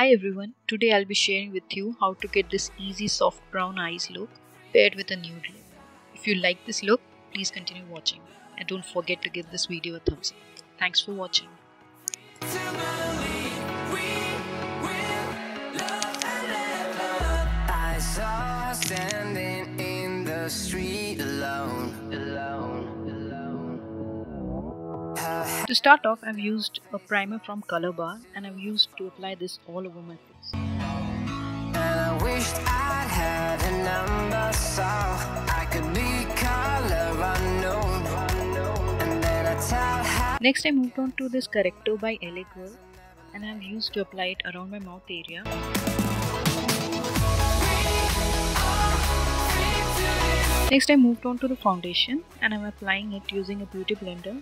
Hi everyone, today I'll be sharing with you how to get this easy soft brown eyes look paired with a nude lip. If you like this look, please continue watching and don't forget to give this video a thumbs up. Thanks for watching. I saw her standing in the street alone. To start off, I've used a primer from Colorbar and I've used to apply this all over my face. And I wished I'd had a number so I could be color unknown. And then I tell her. Next, I moved on to this Corrector by LA Girl and I've used to apply it around my mouth area. Next, I moved on to the foundation and I'm applying it using a beauty blender.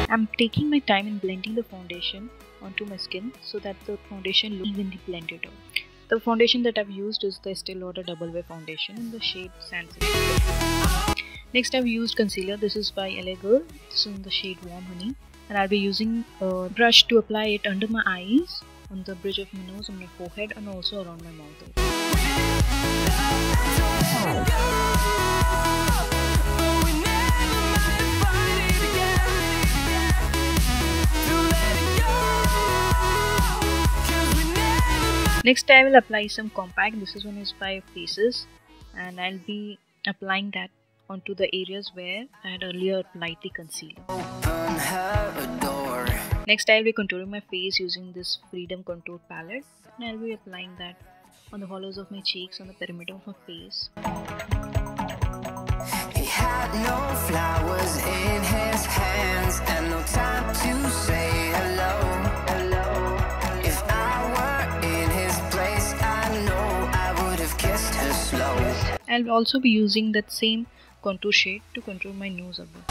I'm taking my time in blending the foundation onto my skin so that the foundation looks evenly blended out. The foundation that I've used is the Estée Lauder Double Wear Foundation in the shade Sand. Next, I've used concealer. This is by LA Girl. This is in the shade Warm Honey. And I'll be using a brush to apply it under my eyes, on the bridge of my nose, on my forehead, and also around my mouth area. Next, I will apply some compact. This is one is by Faces, and I'll be applying that onto the areas where I had earlier applied the concealer. Next, I'll be contouring my face using this Freedom Contour palette, and I'll be applying that on the hollows of my cheeks, on the perimeter of my face. He had no flowers in his hands and no time to say hello. If I were in his place, I know I would have kissed her slow. I'll also be using that same contour shade to contour my nose a bit.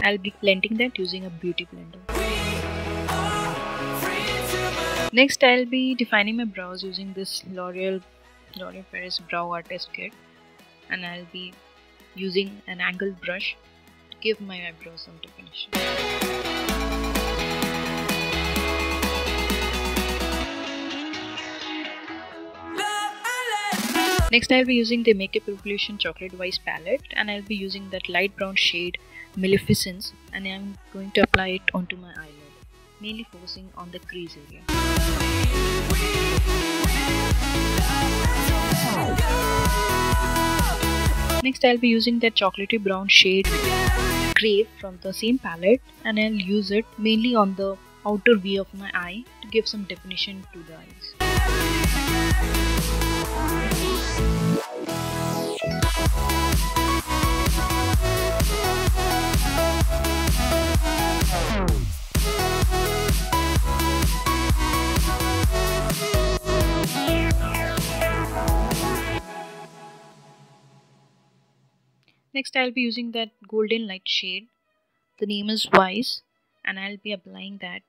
I'll be blending that using a beauty blender. Next, I'll be defining my brows using this L'Oreal Paris Brow Artist Kit, and I'll be using an angled brush to give my eyebrows some definition. Next, I'll be using the Makeup Revolution Chocolate Vice palette, and I'll be using that light brown shade Maleficence, and I'm going to apply it onto my eyelid, mainly focusing on the crease area. Next, I'll be using that chocolatey brown shade Crave from the same palette, and I'll use it mainly on the outer V of my eye to give some definition to the eyes. Next, I'll be using that golden light shade. The name is Wise, and I'll be applying that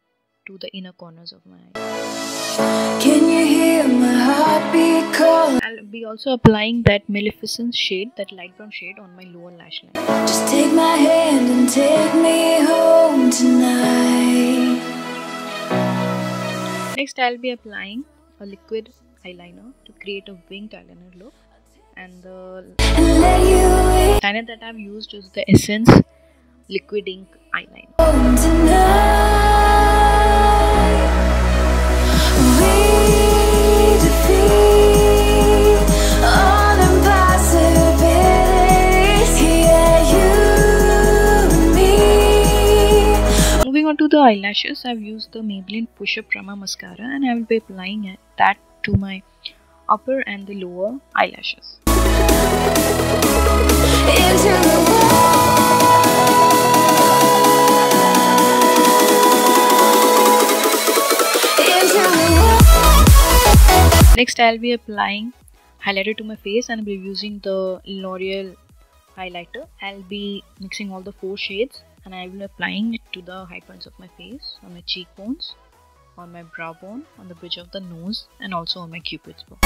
to the inner corners of my eyes. Can you hear my heartbeat call? I'll be also applying that Maleficence shade, that light brown shade, on my lower lash line. Just take my hand and take me home tonight. Next, I'll be applying a liquid eyeliner to create a winged eyeliner look. And the eyeliner that I've used is the Essence Liquid Ink Eyeliner. Moving on to the eyelashes, I've used the Maybelline Push Up Prima Mascara, and I will be applying that to my upper and the lower eyelashes. Next, I'll be applying highlighter to my face, and I'll be using the L'Oreal highlighter. I'll be mixing all the 4 shades, and I will be applying it to the high points of my face, on my cheekbones, on my brow bone, on the bridge of the nose, and also on my cupid's bow.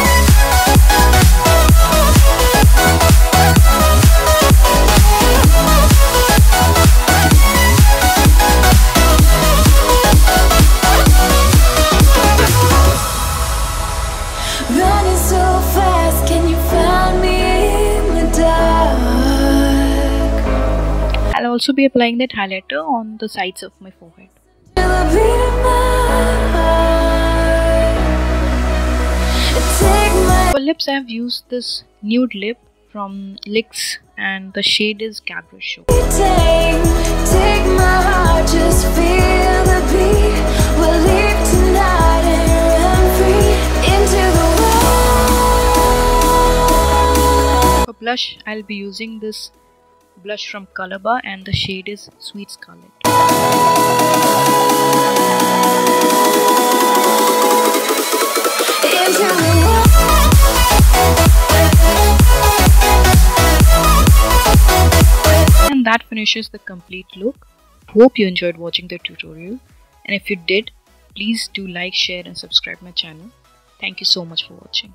Running so fast, can you find me in the dark? I'll also be applying that highlighter on the sides of my forehead. For lips, I have used this nude lip from Lix and the shade is Cabaret. Take my heart, just feel the beat. We'll leave tonight and run free into the world. For blush, I'll be using this blush from Colorbar and the shade is Sweet Scarlet. And that finishes the complete look. Hope you enjoyed watching the tutorial, and if you did, please do like, share and subscribe my channel. Thank you so much for watching.